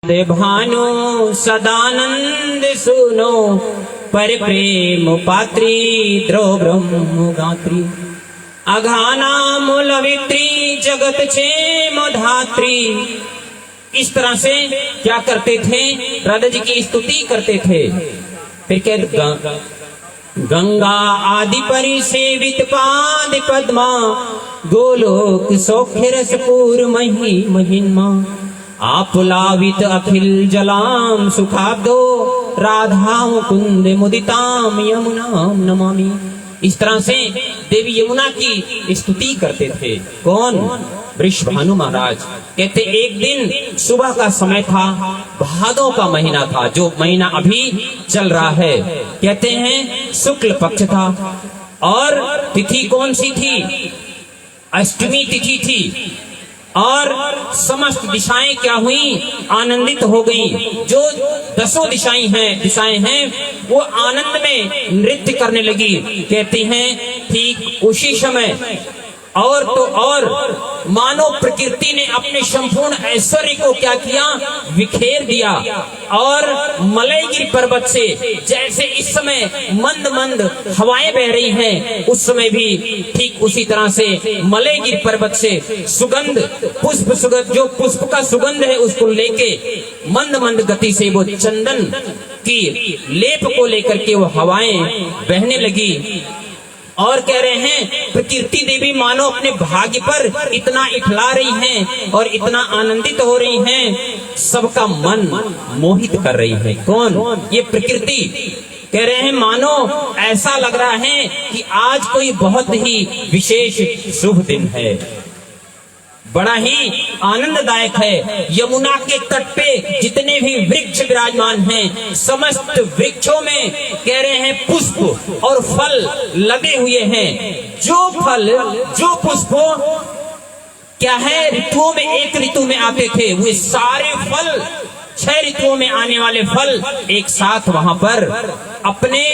दे भानु सदानंद सुनो पर प्रेम पात्री द्रव ब्रह्म गात्री अघाना मूलवित्री जगत क्षेम धात्री। इस तरह से क्या करते थे, राधा जी की स्तुति करते थे। फिर कहते गंगा आदि परिसेवित पाद पद्मा गोलोक सौख्य रस पूर मही महिमा आपुलावित अखिल जलाम सुखाब्दो राधा कुंद मुदिताम यमुनाम नमामि। इस तरह से देवी यमुना की स्तुति करते थे। कौन? वृषभानु महाराज। कहते एक दिन सुबह का समय था, भादों का महीना था, जो महीना अभी चल रहा है। कहते हैं शुक्ल पक्ष था और तिथि कौन सी थी? अष्टमी तिथि थी। और समस्त दिशाएं क्या हुई? आनंदित हो गई। जो 10 दिशाएं हैं वो आनंद में नृत्य करने लगी। कहती हैं ठीक उसी समय और तो और मानो प्रकृति ने अपने संपूर्ण ऐश्वर्य को क्या किया? विखेर दिया। और मलयगिरी पर्वत से जैसे इस समय मंद मंद हवाएं बह रही हैं, उस समय भी ठीक उसी तरह से मलयगिरी पर्वत से सुगंध पुष्प सुगंध, जो पुष्प का सुगंध है उसको लेके मंद मंद गति से वो चंदन की लेप को लेकर के वो हवाएं बहने लगी। और कह रहे हैं प्रकृति देवी मानो अपने भाग्य पर इतना इठला रही हैं और इतना आनंदित हो रही हैं, सबका मन मोहित कर रही है। कौन? ये प्रकृति। कह रहे हैं मानो ऐसा लग रहा है कि आज कोई बहुत ही विशेष शुभ दिन है, बड़ा ही आनंददायक है। यमुना के तट पे जितने भी वृक्ष विराजमान हैं, समस्त वृक्षों में कह रहे हैं पुष्प और फल लगे हुए हैं। जो फल जो पुष्प क्या है, ऋतुओं में एक ऋतु में आते थे, वे सारे फल 6 ऋतुओं में आने वाले फल एक साथ वहां पर अपने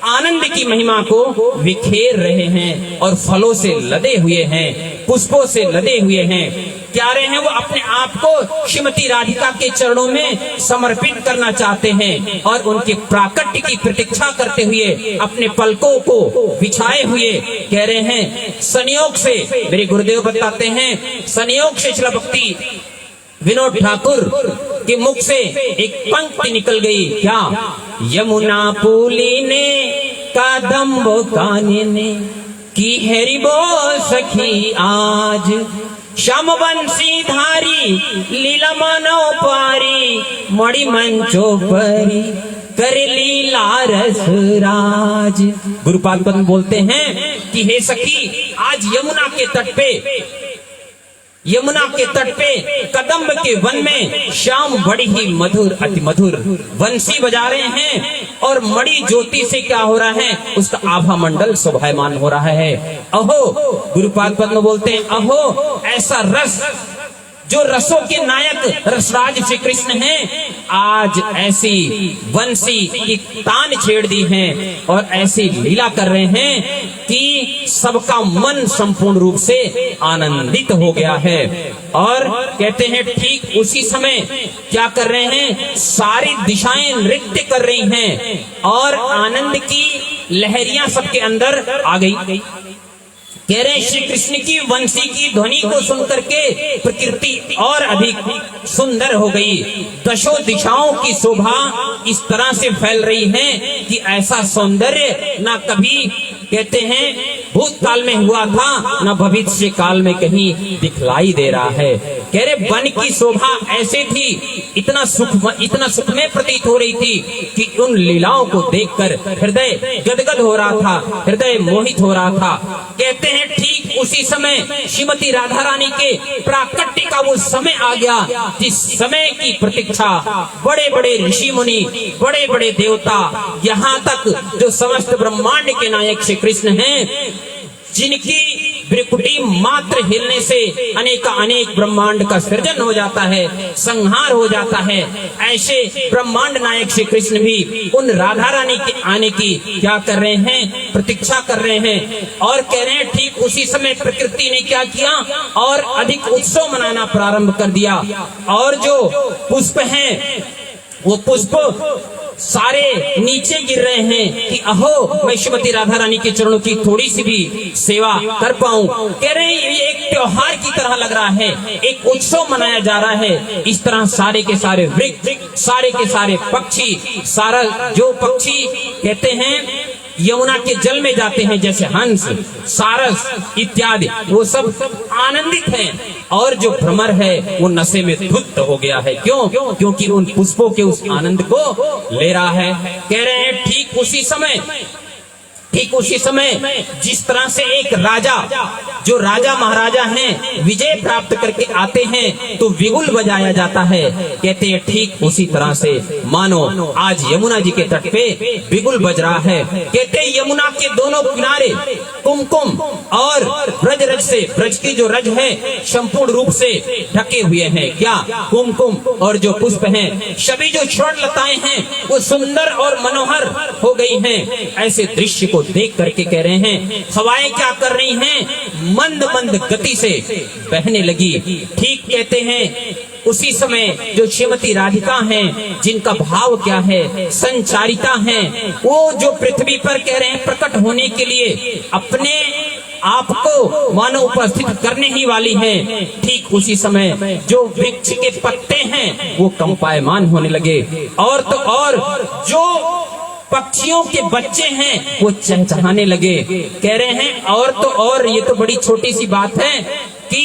आनंद की महिमा को विखेर रहे हैं और फलों से लदे हुए हैं, पुष्पों से लदे हुए हैं। क्या रहे हैं? वो अपने आप को श्रीमती राधिका के चरणों में समर्पित करना चाहते हैं और उनके प्राकट्य की प्रतीक्षा करते हुए अपने पलकों को बिछाए हुए कह रहे हैं संयोग से, मेरे गुरुदेव बताते हैं, संयोग से श्री भक्ति विनोद ठाकुर के मुख से एक पंक्ति निकल गई। क्या? यमुना पूली ने कादम्ब काने ने की हेरी बोल सखी आज श्याम बंसी धारी लीला मानो पारी मणि मंचो परी कर लीला रस राज। गुरुपाद पद्म बोलते हैं कि हे सखी, आज यमुना के तट पे, यमुना के तट पे कदम्ब के वन में श्याम बड़ी ही मधुर अति मधुर बंसी बजा रहे हैं और मणि ज्योति से क्या हो रहा है? उसका आभा मंडल शोभायमान हो रहा है। अहो, गुरुपाद पद्म बोलते हैं अहो, ऐसा रस जो रसों के नायक रसराज श्री कृष्ण हैं, आज ऐसी बंसी की तान छेड़ दी है और ऐसी लीला कर रहे हैं कि सबका मन संपूर्ण रूप से आनंदित हो गया है। और कहते हैं ठीक उसी समय क्या कर रहे हैं? सारी दिशाएं नृत्य कर रही हैं और आनंद की लहरियां सबके अंदर आ गई। कह रहे श्री कृष्ण की वंशी की ध्वनि को सुनकर के प्रकृति और अधिक सुंदर हो गई। 10 दिशाओं की शोभा इस तरह से फैल रही है कि ऐसा सौंदर्य ना कभी कहते हैं भूतकाल में हुआ था, ना भविष्य काल में कहीं दिखलाई दे रहा है। कह रहे वन की शोभा ऐसे थी, इतना सुख में प्रतीत हो रही थी कि उन लीलाओं को देखकर हृदय गदगद हो रहा था, हृदय मोहित हो रहा था। कहते हैं ठीक उसी समय श्रीमती राधा रानी के प्राकट्य का वो समय आ गया, जिस समय की प्रतीक्षा बड़े बड़े ऋषि मुनि, बड़े बड़े देवता, यहाँ तक जो समस्त ब्रह्मांड के नायक श्री कृष्ण हैं, जिनकी भ्रुकुटी मात्र हिलने से अनेक ब्रह्मांड का सृजन हो जाता है, संहार हो जाता है। ऐसे ब्रह्मांड नायक श्री कृष्ण भी उन राधा रानी के आने की क्या कर रहे हैं, प्रतीक्षा कर रहे हैं। और कह रहे हैं ठीक उसी समय प्रकृति ने क्या किया, और अधिक उत्सव मनाना प्रारंभ कर दिया। और जो पुष्प हैं वो पुष्प सारे नीचे गिर रहे हैं कि अहो मैं श्रीमती राधा रानी के चरणों की थोड़ी सी भी सेवा कर पाऊं। कह रहे हैं ये एक त्योहार की तरह लग रहा है, एक उत्सव मनाया जा रहा है। इस तरह सारे के सारे वृक्ष, सारे के सारे पक्षी, सारा जो पक्षी कहते हैं यमुना के जल में जाते हैं, जैसे हंस, सारस इत्यादि, वो सब आनंदित हैं। और जो भ्रमर है वो नशे में धुत हो गया है। क्यों? क्योंकि उन पुष्पों के उस आनंद को ले रहा है। कह रहे हैं ठीक उसी समय जिस तरह से एक राजा, जो राजा महाराजा हैं, विजय प्राप्त करके आते हैं तो विगुल बजाया जाता है। कहते हैं ठीक उसी तरह से मानो आज यमुना जी के तट पे विगुल बज रहा है। कहते हैं यमुना के दोनों किनारे कुमकुम और ब्रज रज से, ब्रज की जो रज है संपूर्ण रूप से ढके हुए हैं। क्या? कुमकुम और जो पुष्प हैं, सभी जो स्वर्ण लताएं हैं वो सुंदर और मनोहर हो गई हैं। ऐसे दृश्य को देख करके कह रहे हैं हवाएं क्या कर रही हैं, मंद मंद गति से बहने लगी। ठीक कहते हैं उसी समय जो श्रीमती राधिका हैं, जिनका भाव क्या है, संचारिता हैं, वो जो पृथ्वी पर कह रहे हैं प्रकट होने के लिए अपने आपको मानो उपस्थित करने ही वाली हैं। ठीक उसी समय जो वृक्ष के पत्ते हैं वो कंपायमान होने लगे। और तो और जो पक्षियों के बच्चे हैं वो चहचहाने लगे। कह रहे हैं और तो और ये तो बड़ी छोटी सी बात है कि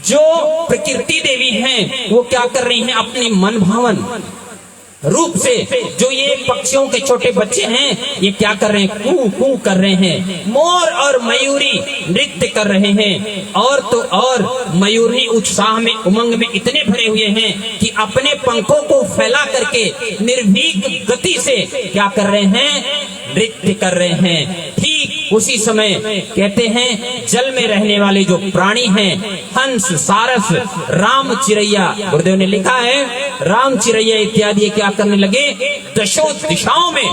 जो प्रकृति देवी हैं वो क्या कर रही हैं, अपनी मन भावन रूप से जो ये पक्षियों के छोटे बच्चे हैं ये क्या कर रहे हैं, कू कू कर रहे हैं। मोर और मयूरी नृत्य कर रहे हैं। और तो और मयूरी उत्साह में, उमंग में इतने भरे हुए हैं कि अपने पंखों को फैला करके निर्भीक गति से क्या कर रहे हैं, नृत्य कर रहे हैं। ठीक उसी समय कहते हैं जल में रहने वाले जो प्राणी हैं, हंस, सारस, राम चिरैया, गुरुदेव ने लिखा है राम चिरैया इत्यादि क्या करने लगे, दशों दिशाओं में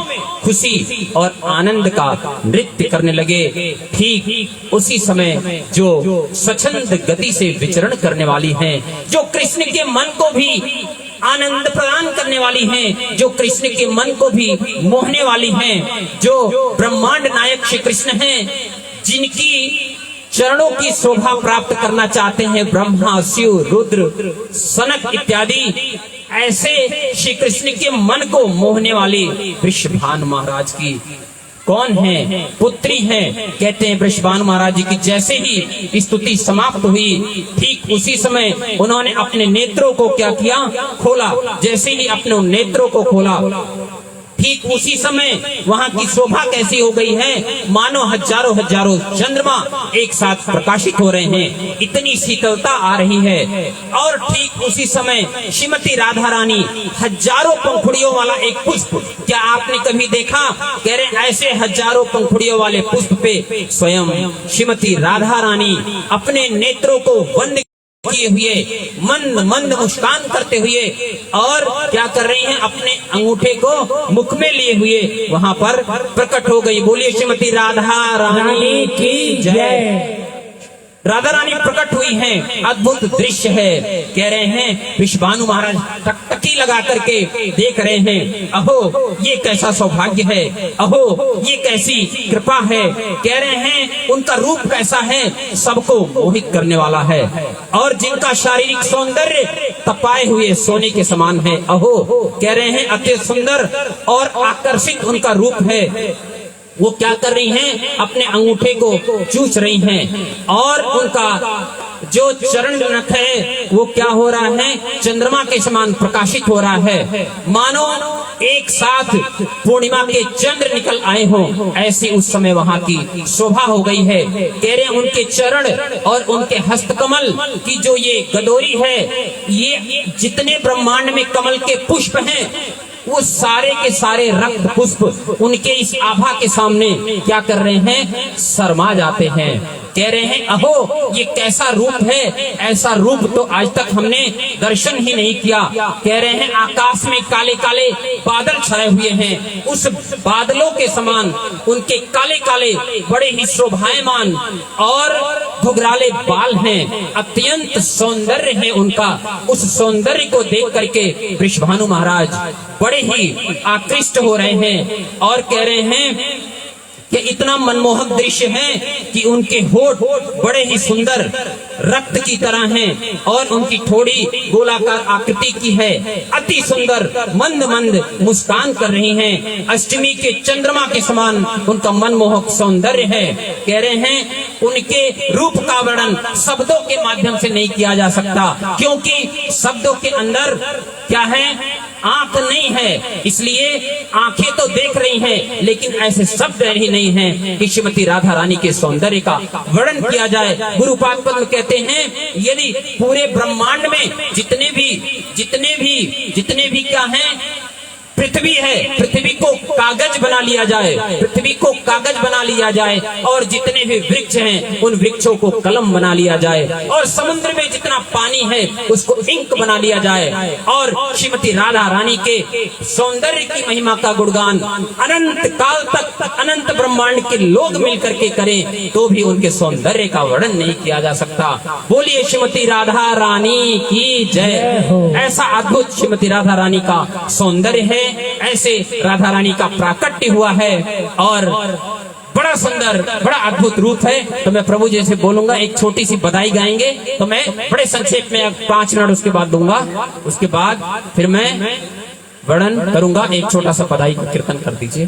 खुशी और आनंद का नृत्य करने लगे। ठीक उसी समय जो स्वच्छंद गति से विचरण करने वाली हैं, जो कृष्ण के मन को भी आनंद प्रदान करने वाली हैं, जो कृष्ण के मन को भी मोहने वाली हैं, जो ब्रह्मांड नायक श्री कृष्ण हैं, जिनकी चरणों की शोभा प्राप्त करना चाहते हैं ब्रह्मा, शिव, रुद्र, सनक इत्यादि, ऐसे श्री कृष्ण के मन को मोहने वाली वृषभानु महाराज की कौन है, पुत्री हैं। कहते हैं वृषभानु महाराज जी की जैसे ही स्तुति समाप्त हुई, ठीक उसी समय उन्होंने अपने नेत्रों को क्या किया, खोला। जैसे ही अपने नेत्रों को खोला, ठीक उसी समय वहाँ की शोभा कैसी हो गई है, मानो हजारों हजारों चंद्रमा एक साथ प्रकाशित हो रहे हैं, इतनी शीतलता आ रही है। और ठीक उसी समय श्रीमती राधा रानी हजारों पंखुड़ियों वाला एक पुष्प, क्या आपने कभी देखा, कह रहे ऐसे हजारों पंखुड़ियों वाले पुष्प पे स्वयं श्रीमती राधा रानी अपने नेत्रों को बंद किए हुए मंद मंद मुस्कान करते हुए और क्या कर रही हैं, अपने अंगूठे को मुख में लिए हुए वहां पर प्रकट हो गई। बोलिए श्रीमती राधा रानी की जय। राधा रानी प्रकट हुई हैं, अद्भुत दृश्य है। कह रहे हैं वृषभानु महाराज टकटकी लगा करके देख रहे हैं, अहो ये कैसा सौभाग्य है, अहो ये कैसी कृपा है। कह रहे हैं उनका रूप कैसा है, सबको मोहित करने वाला है। और जिनका शारीरिक सौंदर्य तपाए हुए सोने के समान है, अहो कह रहे हैं अति सुंदर और आकर्षित उनका रूप है। वो क्या कर रही हैं, अपने अंगूठे को चूस रही हैं और उनका जो चरण नख है वो क्या हो रहा है, चंद्रमा के समान प्रकाशित हो रहा है, मानो एक साथ पूर्णिमा के चंद्र निकल आए हों, ऐसी उस समय वहाँ की शोभा हो गई है। कह रहे उनके चरण और उनके हस्तकमल की जो ये गदोरी है, ये जितने ब्रह्मांड में कमल के पुष्प हैं वो सारे के सारे रक्त पुष्प उनके इस आभा के सामने क्या कर रहे हैं, शर्मा जाते हैं। कह रहे हैं अहो ये कैसा रूप है, ऐसा रूप तो आज तक हमने दर्शन ही नहीं किया। कह रहे हैं आकाश में काले काले बादल छाए हुए हैं, उस बादलों के समान उनके काले काले बड़े ही शोभायमान और घुघराले बाल हैं, अत्यंत सौंदर्य है उनका। उस सौंदर्य को देख करके वृषभानु महाराज बड़े ही आकृष्ट हो रहे हैं और कह रहे हैं कि इतना मनमोहक दृश्य है कि उनके होठ बड़े ही सुंदर रक्त की तरह हैं और उनकी ठोड़ी गोलाकार आकृति की है, अति सुंदर मंद मंद मुस्कान कर रही हैं, अष्टमी के चंद्रमा के समान उनका मनमोहक सौंदर्य है। कह रहे हैं उनके रूप का वर्णन शब्दों के माध्यम से नहीं किया जा सकता, क्योंकि शब्दों के अंदर क्या है, आंख नहीं है, इसलिए आंखें तो देख रही हैं लेकिन ऐसे शब्द ही नहीं हैं कि श्रीमती राधा रानी के सौंदर्य का वर्णन किया जाए। गुरुपाद पद्म कहते हैं यदि पूरे ब्रह्मांड में जितने भी क्या हैं, पृथ्वी है, पृथ्वी को कागज बना लिया जाए, पृथ्वी को कागज बना लिया जाए और जितने भी वृक्ष हैं उन वृक्षों को कलम बना लिया जाए और समुद्र में जितना पानी है उसको इंक बना लिया जाए और श्रीमती राधा रानी के सौंदर्य की महिमा का गुणगान अनंत काल तक अनंत ब्रह्मांड के लोग मिलकर के करें तो भी उनके सौंदर्य का वर्णन नहीं किया जा सकता। बोलिए श्रीमती राधा रानी की जय। ऐसा अद्भुत श्रीमती राधा रानी का सौंदर्य है, ऐसे राधा रानी का प्राकट्य हुआ है और बड़ा सुंदर बड़ा अद्भुत रूप है। तो मैं प्रभु जी से बोलूंगा, एक छोटी सी बधाई गाएंगे तो मैं बड़े संक्षेप में 5 मिनट उसके बाद दूंगा, उसके बाद फिर मैं वर्णन करूंगा। एक छोटा सा बधाई का कीर्तन कर दीजिए।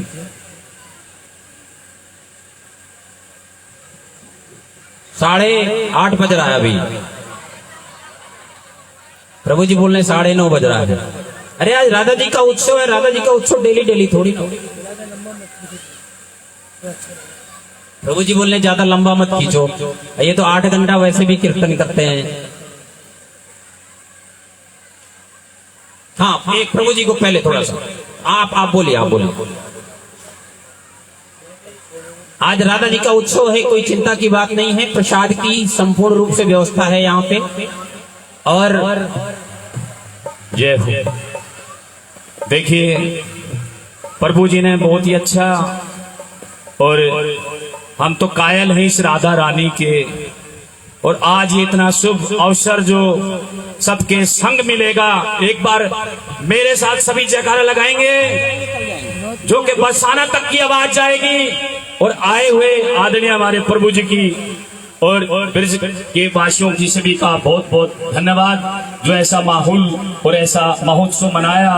साढ़े 8 बज रहा है अभी, प्रभु जी बोल रहे 9:30 बज रहा है। अरे आज राधा जी का उत्सव है, राधा जी का उत्सव डेली थोड़ी। प्रभु जी बोलने ज्यादा लंबा मत खींचो, ये तो 8 घंटा वैसे भी कीर्तन करते हैं। हाँ, एक प्रभु जी को पहले थोड़ा सा आप बोलिए, आप बोलिए। आज राधा जी का उत्सव है, कोई चिंता की बात नहीं है, प्रसाद की संपूर्ण रूप से व्यवस्था है यहाँ पे। और जय हो। देखिए प्रभु जी ने बहुत ही अच्छा, और हम तो कायल हैं इस राधा रानी के, और आज ये इतना शुभ अवसर जो सबके संग मिलेगा। एक बार मेरे साथ सभी जयकारा लगाएंगे जो कि बरसाना तक की आवाज जाएगी। और आए हुए आदरणीय हमारे प्रभु जी की और ब्रज के वासियों की सभी का बहुत बहुत धन्यवाद जो ऐसा माहौल और ऐसा महोत्सव मनाया।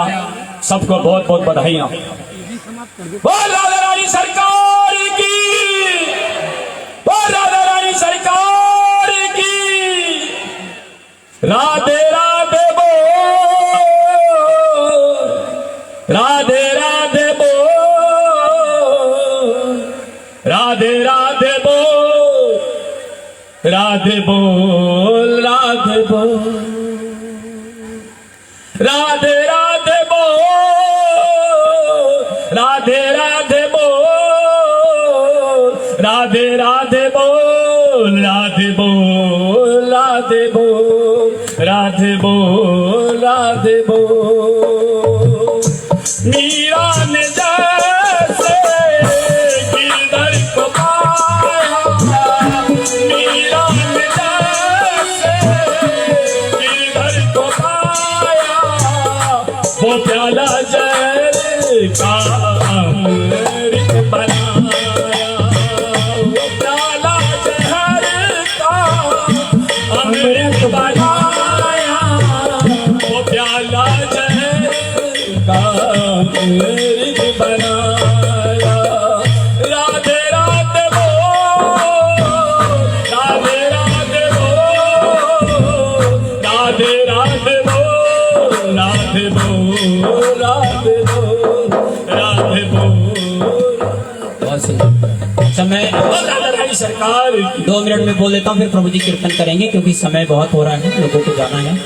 सबको बहुत बहुत बधाइयां। बोल राधा रानी सरकार की, बोल राधा रानी सरकार की। राधे राधे बोल, राधे राधे बोल, राधे राधे बोल, राधे बोल, राधे बोल, राधे राधे बोल, राधे राधे बोल, राधे राधे बोल, राधे बोल, राधे बोल, राधे बोल, राधे बोल। मीरा ने जैसे गिरधर को पाया, मीरा ने जैसे गिरधर को पाया, वो प्याला जल का अमृत बनाया, वो प्याला जहर का अमृत बनाया, वो प्याला जहर का अमृत बनाया। राधे राधे बोल, राधे राधे बोल, राधे राधे बोल, राधे बोल, राधे बोल, राधे बोल। बहुत सुंदर। समय राधा रानी सरकार 2 मिनट में बोल देता हूँ, फिर प्रभु जी कीर्तन करेंगे क्योंकि समय बहुत हो रहा है, लोगों को जाना है।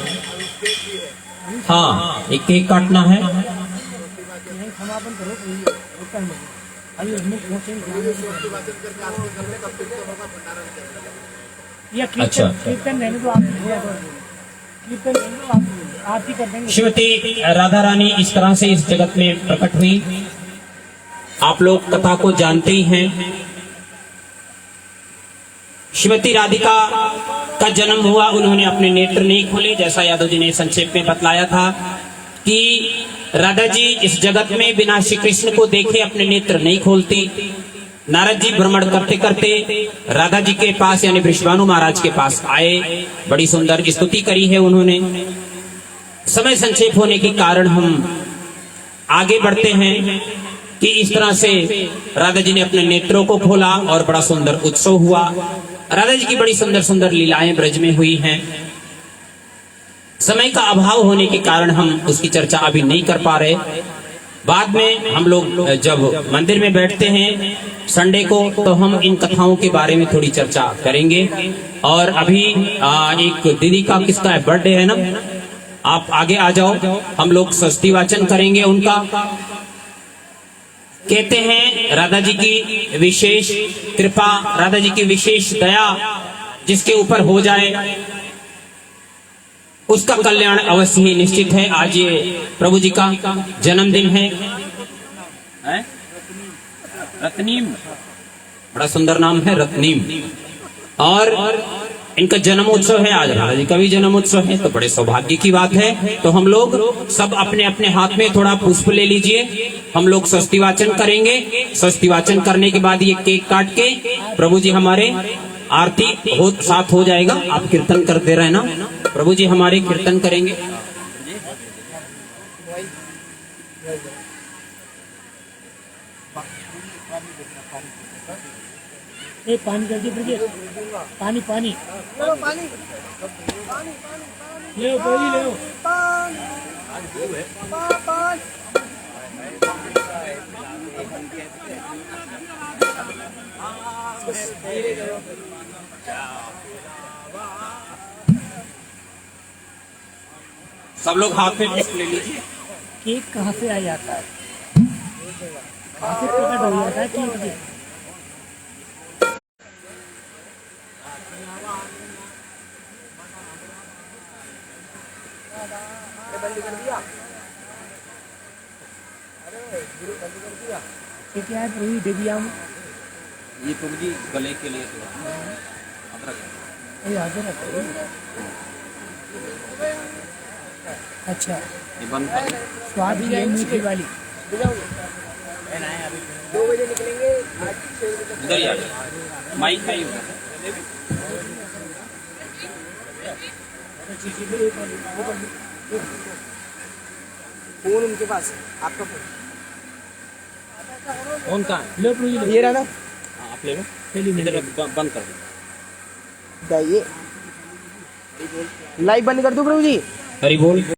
हाँ, एक केक काटना है। या अच्छा। कीर्तन रहने तो आप कीर्तन रहने तो आप आरती कर देंगे। श्रीमती राधा रानी इस तरह से इस जगत में प्रकट हुई। आप लोग कथा को जानते ही हैं। श्रीमती राधिका का जन्म हुआ, उन्होंने अपने नेत्र नहीं खोले, जैसा यादव जी ने संक्षेप में बतलाया था कि राधा जी इस जगत में बिना श्री कृष्ण को देखे अपने नेत्र नहीं खोलती। नारद जी भ्रमण करते करते राधा जी के पास यानी वृषभानु महाराज के पास आए, बड़ी सुंदर स्तुति करी है उन्होंने। समय संक्षेप होने के कारण हम आगे बढ़ते हैं कि इस तरह से राधा जी ने अपने नेत्रों को खोला और बड़ा सुंदर उत्सव हुआ। राधा जी की बड़ी सुंदर सुंदर लीलाएं ब्रज में हुई हैं। समय का अभाव होने के कारण हम उसकी चर्चा अभी नहीं कर पा रहे। बाद में हम लोग जब मंदिर में बैठते हैं संडे को, तो हम इन कथाओं के बारे में थोड़ी चर्चा करेंगे। और अभी एक दीदी का किसका है बर्थडे है ना, आप आगे आ जाओ, हम लोग स्वस्ति वाचन करेंगे उनका। कहते हैं राधा जी की विशेष कृपा, राधा जी की विशेष दया जिसके ऊपर हो जाए उसका कल्याण अवश्य ही निश्चित है। आज ये प्रभु जी का जन्मदिन है। रत्नीम, बड़ा सुंदर नाम है रत्नीम, और इनका जन्मोत्सव है आज। राधा जी का भी जन्मोत्सव है, तो बड़े सौभाग्य की बात है। तो हम लोग सब अपने अपने हाथ में थोड़ा पुष्प ले लीजिए। हम लोग स्वस्ति वाचन करेंगे। स्वस्ति वाचन करने के बाद ये केक काट के प्रभु जी हमारे आरती हो साथ हो जाएगा। आप कीर्तन करते रहे ना, प्रभु जी हमारे कीर्तन करेंगे। ए पानी कर दी ब्रिजेश, पानी पानी ले पानी ले। सब लोग हाथ में पुष्प ले लीजिए। केक कहाँ से आ जाता है, कहाँ से प्रकट हो जाता है केक जी? ये क्या है प्रभु देवियाम? ये प्रभु जी गले के लिए ये आगे रखो। अच्छा, ये बंद कर। स्वाद ही है मीठी वाली। 2 बजे निकलेंगे। उधर ही आ जाओ, माइक है उधर। फोन उनके पास है, आपका कौन कहाँ है? लो प्रभु जी लो। ये रहा ना, हाँ, आप ले लो। इधर रख, बंद कर दो। ये लाइव बंद कर दो प्रभु जी। हरि बोल।